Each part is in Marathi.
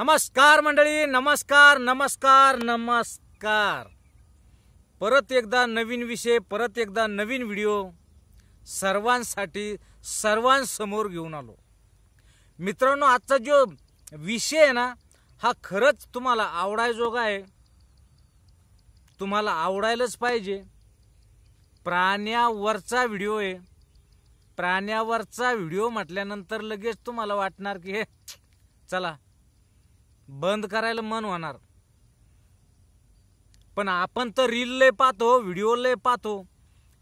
नमस्कार मंडळी, नमस्कार नमस्कार नमस्कार. परत एकदा नवीन विषय, परत एकदा नवीन व्हिडिओ सर्वांसाठी सर्वांसमोर घेऊन आलो. मित्रांनो, आजचा जो विषय आहे ना, हा खरंच तुम्हाला आवडायजोगा आहे. तुम्हाला आवडायलाच पाहिजे. प्राण्यावरचा व्हिडिओ आहे. प्राण्यावरचा व्हिडिओ म्हटल्यानंतर लगेच तुम्हाला वाटणार की हे चला बंद करायला मन होणार. पण आपण तर रील लय पाहतो, व्हिडिओ लय पाहतो,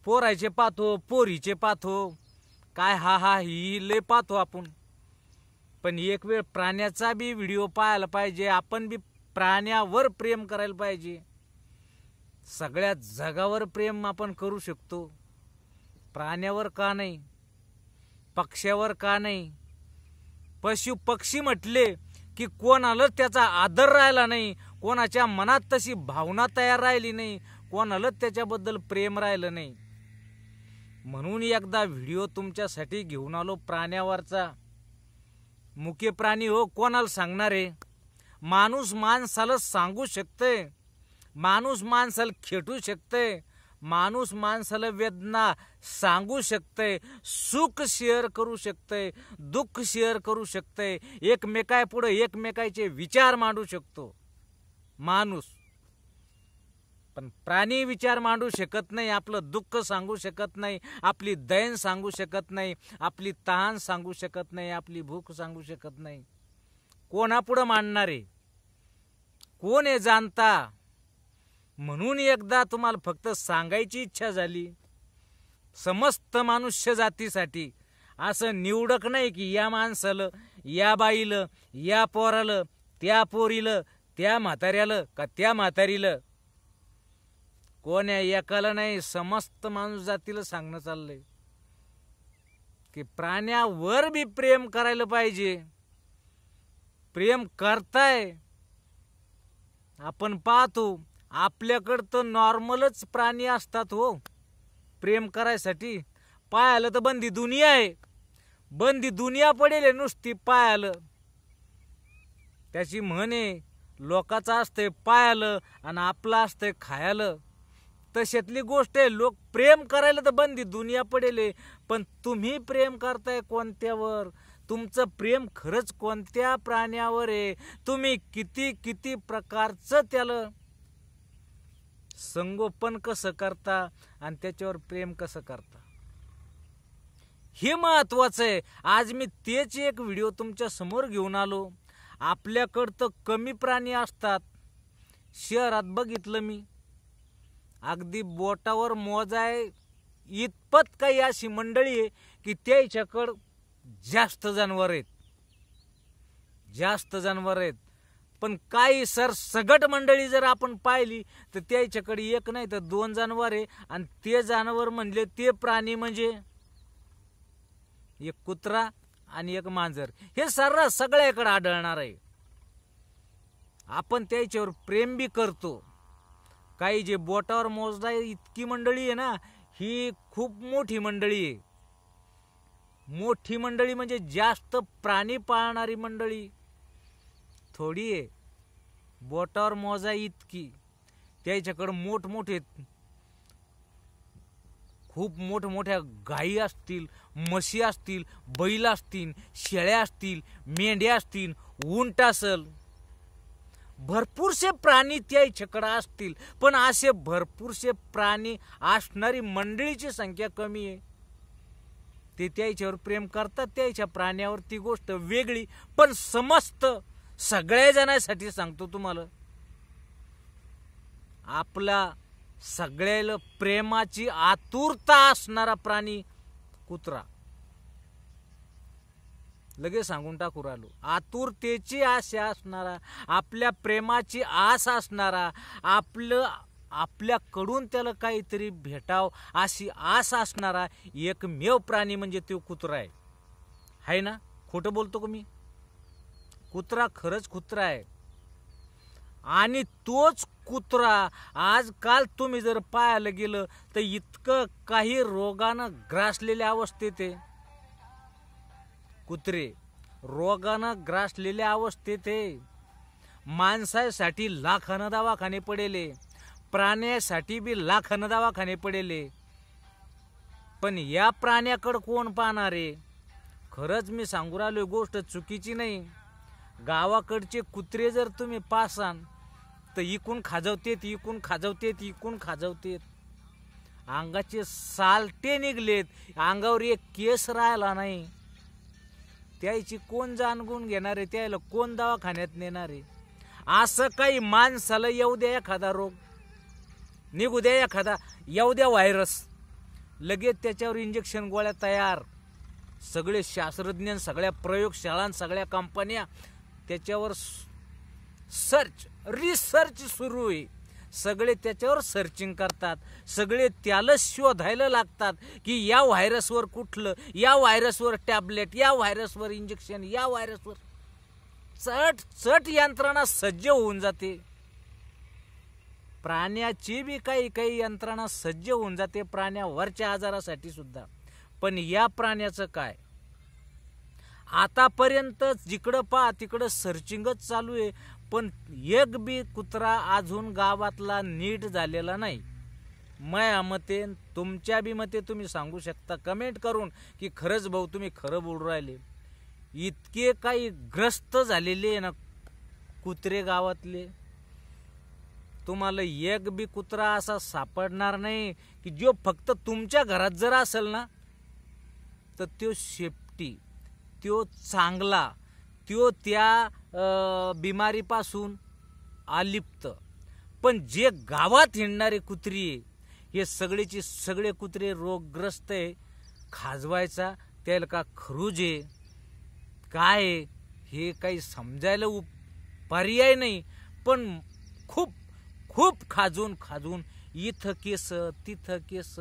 पोरायचे पाहतो, पोरीचे पाहतो, काय हा हा ही लय पाहतो आपण. पण एक वेळ प्राण्याचा बी व्हिडिओ पाहायला पाहिजे. आपण बी प्राण्यावर प्रेम करायला पाहिजे. सगळ्या जगावर प्रेम आपण करू शकतो. प्राण्यावर का नाही? पक्ष्यावर का नाही? पशु पक्षी म्हटले की कोणालाच त्याचा आदर राहिला नाही, कोणाच्या मनात तशी भावना तयार राहिली नाही, कोणालाच त्याच्याबद्दल प्रेम राहिलं नाही. म्हणून एकदा व्हिडिओ तुमच्यासाठी घेऊन आलो प्राण्यावरचा. मुके प्राणी हो, कोणाला सांगणार आहे? माणूस माणसाला सांगू शकते, माणूस माणसाला खेटू शकते, माणूस माणसाला वेदना सांगू शकते, सुख शेअर करू शकते, दुःख शेअर करू शकते, एकमेकापुढे एकमेकाचे विचार मांडू शकतो माणूस. पण प्राणी विचार मांडू शकत नाही. आपलं दुःख सांगू शकत नाही, आपली दैन सांगू शकत नाही, आपली तहान सांगू शकत नाही, आपली भूक सांगू शकत नाही. कोणापुढं मांडणारे? कोण हे जाणता? म्हणून एकदा तुम्हाला फक्त सांगायची इच्छा झाली. समस्त मनुष्य जातीसाठी असं निवडक नाही की या माणसाला, या बाईला, या पोराला, त्या पोरीला, त्या म्हाताऱ्याला का त्या म्हातारीला. कोण आहे एकाला नाही, समस्त माणूस जातीला सांगणं चाललंय की प्राण्यावर बी प्रेम करायला पाहिजे. प्रेम करताय आपण पाहतो. आपल्याकडं तर नॉर्मलच प्राणी असतात हो प्रेम करायसाठी. पायाला तर बंदी दुनिया आहे, बंदी दुनिया पडेल नुसती पायाला. त्याची म्हणे लोकाचं असतंय पायाला आणि आपलं असतंय खायला. तशातली गोष्ट आहे. लोक प्रेम करायला तर बंदी दुनिया पडेल, पण तुम्ही प्रेम करताय कोणत्यावर? तुमचं प्रेम खरंच कोणत्या प्राण्यावर आहे? तुम्ही किती किती प्रकारचं त्याला संगोपन कसं करता आणि त्याच्यावर प्रेम कसं करता, हे महत्वाचं आहे. आज मी तेच एक व्हिडिओ तुमच्या समोर घेऊन आलो. आपल्याकडं तर कमी प्राणी असतात. शहरात बघितलं मी, अगदी बोटावर मोजाय इतपत काही अशी मंडळी आहे की त्याच्याकडं जास्त जनावर आहेत, जास्त जनावर आहेत. पण काही सगट मंडळी जर आपण पाहिली तर त्याच्याकडे एक नाही तर दोन जनावर आहे. आणि ते जनावर म्हणले ते प्राणी म्हणजे एक कुत्रा आणि एक मांजर. हे सर्रास सगळ्याकडे आढळणार आहे. आपण त्याच्यावर प्रेम बी करतो. काही जे बोटावर मोजदा इतकी मंडळी आहे ना, ही खूप मोठी मंडळी आहे. मोठी मंडळी म्हणजे जास्त प्राणी पाळणारी मंडळी थोडी आहे. बोटावर मोजा इतकी. त्याच्याकडं मोठमोठे खूप मोठमोठ्या गायी असतील, म्हशी असतील, बैल असतील, शेळ्या असतील, मेंढ्या असतील, उंट असेल, भरपूरसे प्राणी त्याच्याकडं असतील. पण असे भरपूरसे प्राणी असणारी मंडळीची संख्या कमी आहे. ते त्याच्यावर प्रेम करतात, त्याच्या प्राण्यावर, ती गोष्ट वेगळी. पण समस्त सगळ्या जणांसाठी सांगतो तुम्हाला, आपला सगळ्याला प्रेमाची आतुरता असणारा प्राणी कुत्रा. लगेच सांगून टाकू राहिलो. आतुरतेची आशा असणारा, आपल्या प्रेमाची आस असणारा, आपल्याकडून त्याला काहीतरी भेटाव अशी आस असणारा एकमेव प्राणी म्हणजे तो कुत्रा आहे ना? खोटं बोलतो का मी? कुत्रा खरंच कुत्रा आहे. आणि तोच कुत्रा आजकाल तुम्ही जर पाहायला गेलं तर इतकं काही रोगानं ग्रासलेल्या अवस्थेत आहे. कुत्रे रोगानं ग्रासलेल्या अवस्थेत आहे. माणसासाठी लाखानं दवाखाने पडेले, प्राण्यासाठी बी लाखानं दवाखाने पडेले, पण या प्राण्याकडे कोण पाहणार आहे? खरंच मी सांगू राहिलो, गोष्ट चुकीची नाही. गावाकडचे कुत्रे जर तुम्ही पाहसान तर इकून खाजवतेत, इकून खाजवतेत, इकून खाजवतेत. अंगाचे सालटे निघलेत, अंगावर एक केस राहिला नाही. त्याची कोण जाणगुण घेणार आहे? त्याला कोण दवाखान्यात नेणार आहे? असं काही माणसाला येऊ द्या एखादा रोग, निघू द्या एखादा, येऊ द्या व्हायरस, लगेच त्याच्यावर इंजेक्शन गोळ्या तयार. सगळे शास्त्रज्ञ, सगळ्या प्रयोगशाळा, सगळ्या कंपन्या त्याच्यावर रिसर्च सुरू आहे. सगळे त्याच्यावर सर्चिंग करतात, सगळे त्याला शोधायला लागतात की या व्हायरसवर कुठलं, या व्हायरसवर टॅबलेट, या व्हायरसवर इंजेक्शन, या व्हायरसवर चट यंत्रणा सज्ज होऊन जाते. प्राण्याची बी काही यंत्रणा सज्ज होऊन जाते प्राण्यावरच्या आजारासाठी सुद्धा. पण या प्राण्याचं काय? आतापर्यंत जिकडं पहा तिकडं सर्चिंगच चालू आहे, पण एक बी कुत्रा अजून गावातला नीट झालेला नाही. माझ्या मते, तुमच्या बी मते तुम्ही सांगू शकता कमेंट करून की खरंच भाऊ तुम्ही खरं बोलू राहिले. इतके काही ग्रस्त झालेले ना कुत्रे गावातले, तुम्हाला एक बी कुत्रा असा सापडणार नाही की जो फक्त तुमच्या घरात जर असेल ना तर तो सेफ्टी, तो चांगला, तो त्या बिमारीपासून अलिप्त. पण जे गावात हिंडणारे कुत्री आहे, हे सगळेचे सगळे कुत्रे रोगग्रस्त आहे. खाजवायचा त्याला का खरूज आहे काय आहे हे काही समजायला पर्याय नाही. पण खूप खूप खाजून इथं केस तिथं केस,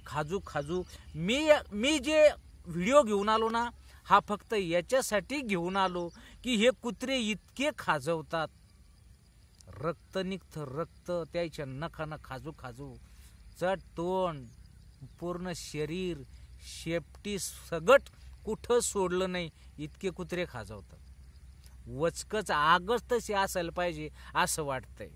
खाजू मी जे व्हिडिओ घेऊन आलो ना, हा फक्त याच्यासाठी घेऊन आलो की हे कुत्रे इतके खाजवतात, रक्त निघतं, रक्त त्याच्या नखानं खाजू चट तोंड, पूर्ण शरीर, शेपटी सगट कुठं सोडलं नाही, इतके कुत्रे खाजवतात. वचकच आगच तशी असायला पाहिजे असं वाटतंय.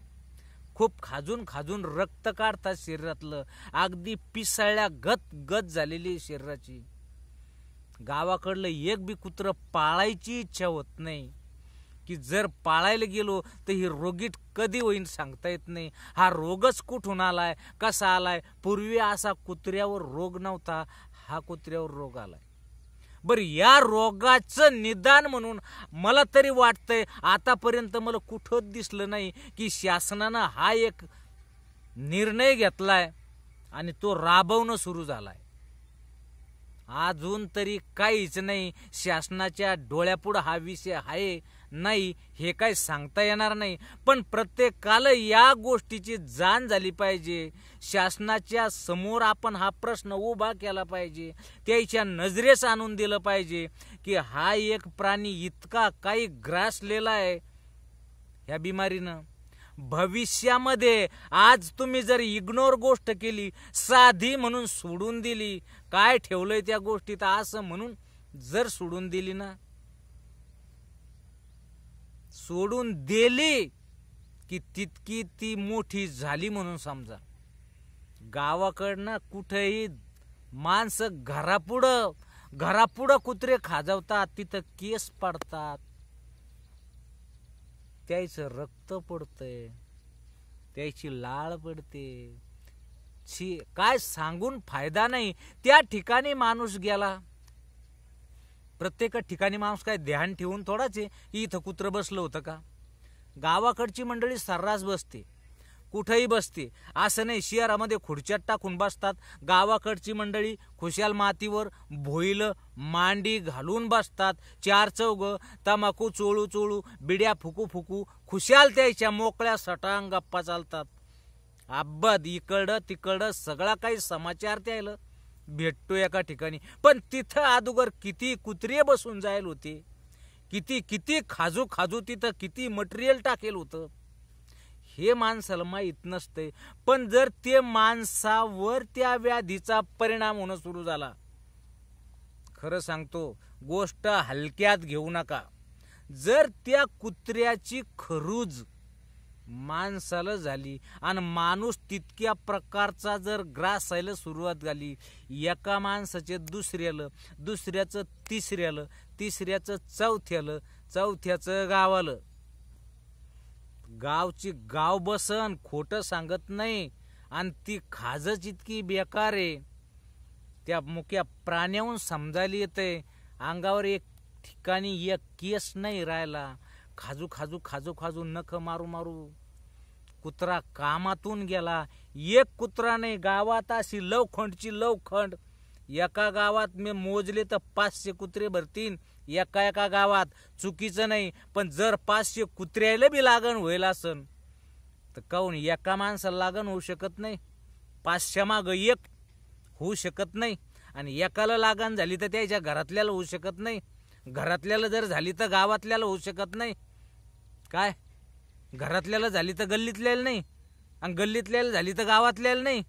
खूप खाजून रक्त काढतात शरीरातलं, अगदी पिसाळ्या गत झालेली शरीराची. गावाकडलं एक बी कुत्रं पाळायची इच्छा होत नाही, की जर पाळायला गेलो तर ही रोगीट कधी होईन सांगता येत नाही. हा रोगच कुठून आलाय, कसा आलाय? पूर्वी असा कुत्र्यावर रोग नव्हता, हा कुत्र्यावर रोग आलाय. बरं, या रोगाचं निदान म्हणून मला तरी वाटतंय, आतापर्यंत मला कुठंच दिसलं नाही की शासनानं हा एक निर्णय घेतलाय आणि तो राबवणं सुरू झालाय. अजून तरी काहीच नाही. शासनाच्या डोळ्यापुढं हा विषय आहे नाही हे काही सांगता येणार नाही. पण प्रत्येकाला या गोष्टीची जाण झाली पाहिजे. शासनाच्या समोर आपण हा प्रश्न उभा केला पाहिजे, त्याच्या नजरेस आणून दिलं पाहिजे की हा एक प्राणी इतका काही ग्रासलेला आहे ह्या बिमारीनं. भविष्यामध्ये आज तुम्ही जर इग्नोर गोष्ट केली, साधी म्हणून सोडून दिली, काय ठेवलंय त्या गोष्टीत असं म्हणून जर सोडून दिली ना, सोडून दिली की तितकी ती मोठी झाली म्हणून समजा. गावाकडनं कुठेही माणसं घरापुढं कुत्रे खाजवतात, तिथं केस पडतात, त्याचं रक्त पडतंय, त्याची लाळ पडते. काय सांगून फायदा नाही. त्या ठिकाणी माणूस गेला, प्रत्येक ठिकाणी माणूस काय ध्यान ठेवून थोडाच आहे की इथं कुत्रं बसलं होतं का? गावाकडची मंडळी सर्रास बसते, कुठेही बसते. असं नाही शहरामध्ये खुर्च्यात टाकून बसतात. गावाकडची मंडळी खुशाल मातीवर भोईलं मांडी घालून बसतात. चार चौघ तमाकू चोळू बिड्या फुकू खुशाल त्याच्या मोकळ्या सटांग गप्पा चालतात. अब्बद इकडं तिकडं सगळा काही समाचार त्याला भेटतो एका ठिकाणी. पण तिथं अगोदर किती कुत्रे बसून जायला होते, किती खाजू तिथं किती मटेरियल टाकेल होतं हे माणसाला माहीत नसतंय. पण जर ते माणसावर त्या व्याधीचा परिणाम होणं सुरू झाला, खरं सांगतो गोष्ट हलक्यात घेऊ नका. जर त्या कुत्र्याची खरूज माणसाला झाली आणि माणूस तितक्या प्रकारचा जर ग्रासायला सुरुवात झाली, एका माणसाचे दुसऱ्याला, दुसऱ्याचं तिसऱ्याला, तिसऱ्याचं चौथ्याला, चौथ्याचं गावाला, गावची गाव बसन, खोटं सांगत नाही. आणि ती खाजच इतकी बेकार आहे, त्या मुक्या प्राण्याहून समजायला येते. अंगावर एक ठिकाणी एक केस नाही राहिला, खाजू खाजू खाजू खाजू नख मारू मारू कुत्रा कामातून गेला. एक कुत्रा नाही, गावात अशी लवखंडची लवखंड. एका गावात मी मोजले तर 500 कुत्रे भरतीन एका गावात. चुकीचं नाही, पण जर 500 कुत्र्याला बी लागण होईल असन तर काहून एका माणसाला लागण होऊ शकत नाही? 500 माग एक होऊ शकत नाही. आणि एकाला लागण झाली तर त्याच्या घरातल्याला होऊ शकत नाही, घरातल्याला जर झाली तर गावातल्याला होऊ शकत नाही. काय घरातल्याला झाली तर गल्लीतल्याला नाही, आणि गल्लीतल्याला झाली तर गावातल्याला नाही.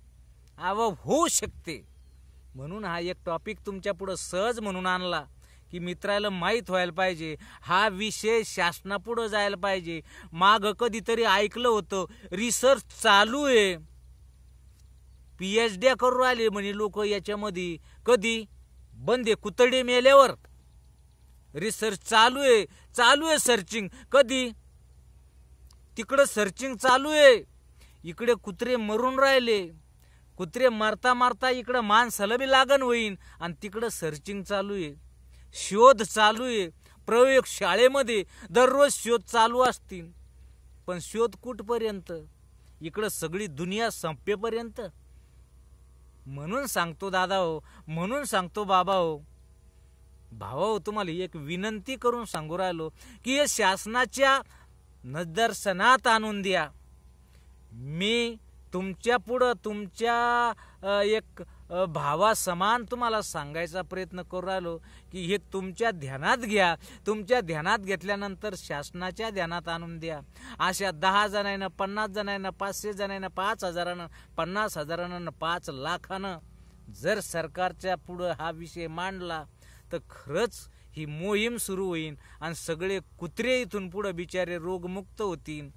होऊ शकते. म्हणून हा एक टॉपिक तुमच्या पुढं सहज म्हणून आणला की मित्राला माहीत व्हायला पाहिजे, हा विषय शासनापुढं जायला पाहिजे. माग कधीतरी ऐकलं होतं, रिसर्च चालू आहे, PhD करू राहिले म्हणे लोक याच्यामध्ये. कधी बंदे कुतडे मेल्यावर रिसर्च चालू आहे सर्चिंग. कधी तिकडं सर्चिंग चालू आहे, इकडे कुत्रे मरून राहिले, कुत्रे मारता मारता इकडं माणसाला बी लागण होईन, आणि तिकडं सर्चिंग चालू आहे, शोध चालू आहे. प्रयोग शाळेमध्ये दररोज शोध चालू असतील, पण शोध कुठपर्यंत? इकडं सगळी दुनिया संपेपर्यंत. म्हणून सांगतो दादा हो, म्हणून सांगतो बाबा हो, भावा हो, तुम्हाला एक विनंती करून सांगू राहिलो की हे शासनाच्या निदर्शनात आणून द्या. मी तुमच्या पुढं तुमच्या एक भावा समान तुम्हाला सांगायचा प्रयत्न करू राहिलो की हे तुमच्या ध्यानात घ्या. तुमच्या ध्यानात घेतल्यानंतर शासनाच्या ध्यानात आणून द्या. अशा 10 जणांना, 50 जणांना, 500 जणांना, 5,000, 50,000, 5 लाखानं जर सरकारच्या पुढं हा विषय मांडला तर खरंच ही मोहीम सुरू होईल आणि सगळे कुत्रे इथून पुढे बिचारे रोगमुक्त होतील,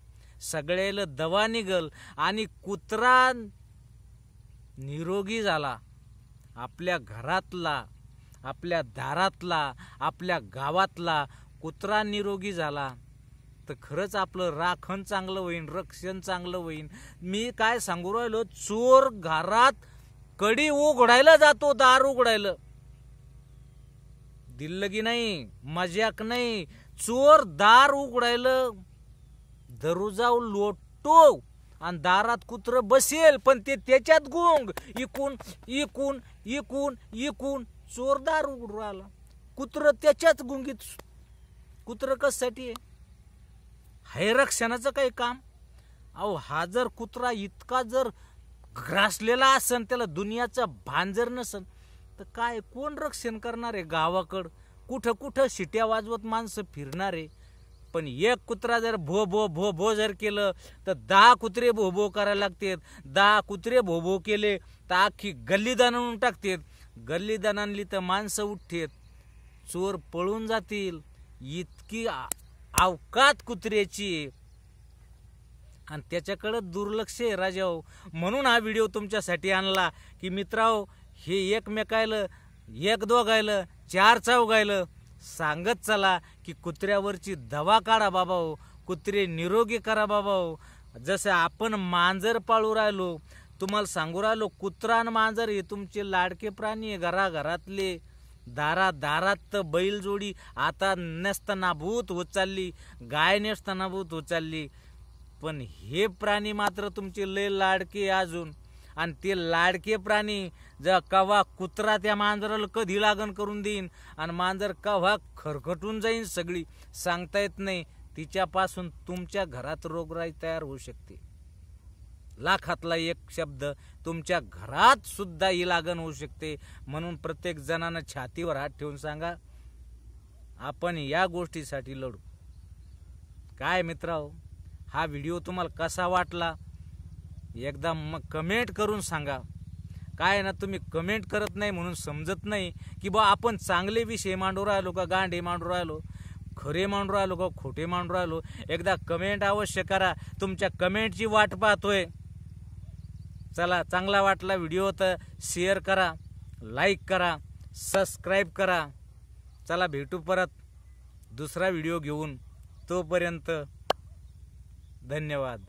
सगळ्याला दवा निघल आणि कुत्रा निरोगी झाला, आपल्या घरातला, आपल्या दारातला, आपल्या गावातला कुत्रा निरोगी झाला तर खरंच आपलं राखण चांगलं होईल, रक्षण चांगलं होईल. मी काय सांगू राहिलो, चोर घरात कडी उघडायला जातो, दार उघडायला, दिल्लं की नाही, मजाक नाही. चोर दार उघडायला दरवाजा लोटतो आणि दारात कुत्र बसेल, पण ते त्याच्यात गुंग, इकून इकून इकून इकून चोर दार उघडू राहिला, कुत्र त्याच्यात गुंगीत. कुत्र कशासाठी आहे? हे रक्षणाचं काही काम? हा जर कुत्रा इतका जर ग्रासलेला असन, त्याला दुनियाचा भान जर नसन तर काय कोण रक्षण करणार आहे? गावाकड कुठं कुठं शिट्या वाजवत माणसं फिरणार आहे. पण एक कुत्रा जर भो भो भो भो जर केलं तर 10 कुत्रे भो भो करायला लागतात. 10 कुत्रे भो भो केले तर अख्खी गल्ली दाणून टाकतात. गल्ली दाणांली तर माणसं उठतात, चोर पळून जातील. इतकी अवकात कुत्र्याची आणि त्याच्याकडे दुर्लक्ष आहे राजाओ. म्हणून हा व्हिडिओ तुमच्यासाठी आणला की मित्रांनो, हे एकमेकायला, एक दोघायला, 4 चौघायला सांगत चला की कुत्र्यावरची दवा काढा बाबा हो, कुत्रे निरोगी करा बाबा हो. जसं आपण मांजर पाळू राहिलो, तुम्हाला सांगू राहिलो, कुत्रा आणि मांजर हे तुमचे लाडके प्राणी आहे, घराघरातले. दारात तर बैलजोडी आता नसतानाभूत होत चालली, गाय नसतानाभूत होत चालली, पण हे प्राणी मात्र तुमचे लय लाडके अजून. आणि ते लाडके प्राणी जर कवा कुत्रा त्या मांजराला कधी लागण करून देईन आणि मांजर कवा खरखटून जाईन सगळी सांगता येत नाही. तिच्यापासून तुमच्या घरात रोगराई तयार होऊ शकते. लाखातला एक शब्द तुमच्या घरात सुद्धा ही लागण होऊ शकते. म्हणून प्रत्येक जणांना छातीवर हात ठेवून सांगा, आपण या गोष्टीसाठी लढू. काय मित्रांनो, हा व्हिडिओ तुम्हाला कसा वाटला एकदा मग कमेंट करून सांगा. काय ना, तुम्ही कमेंट करत नाही म्हणून समजत नाही की बा आपण चांगले विषय मांडू राहिलो का गांडे मांडू राहिलो. खरे मांडू राहिलो का खोटे मांडू राहिलो एकदा कमेंट अवश्य करा. तुमच्या कमेंटची वाट पाहतोय. चला, चांगला वाटला व्हिडिओ तर शेअर करा, लाईक करा, सबस्क्राईब करा. चला, भेटू परत दुसरा व्हिडिओ घेऊन. तोपर्यंत धन्यवाद.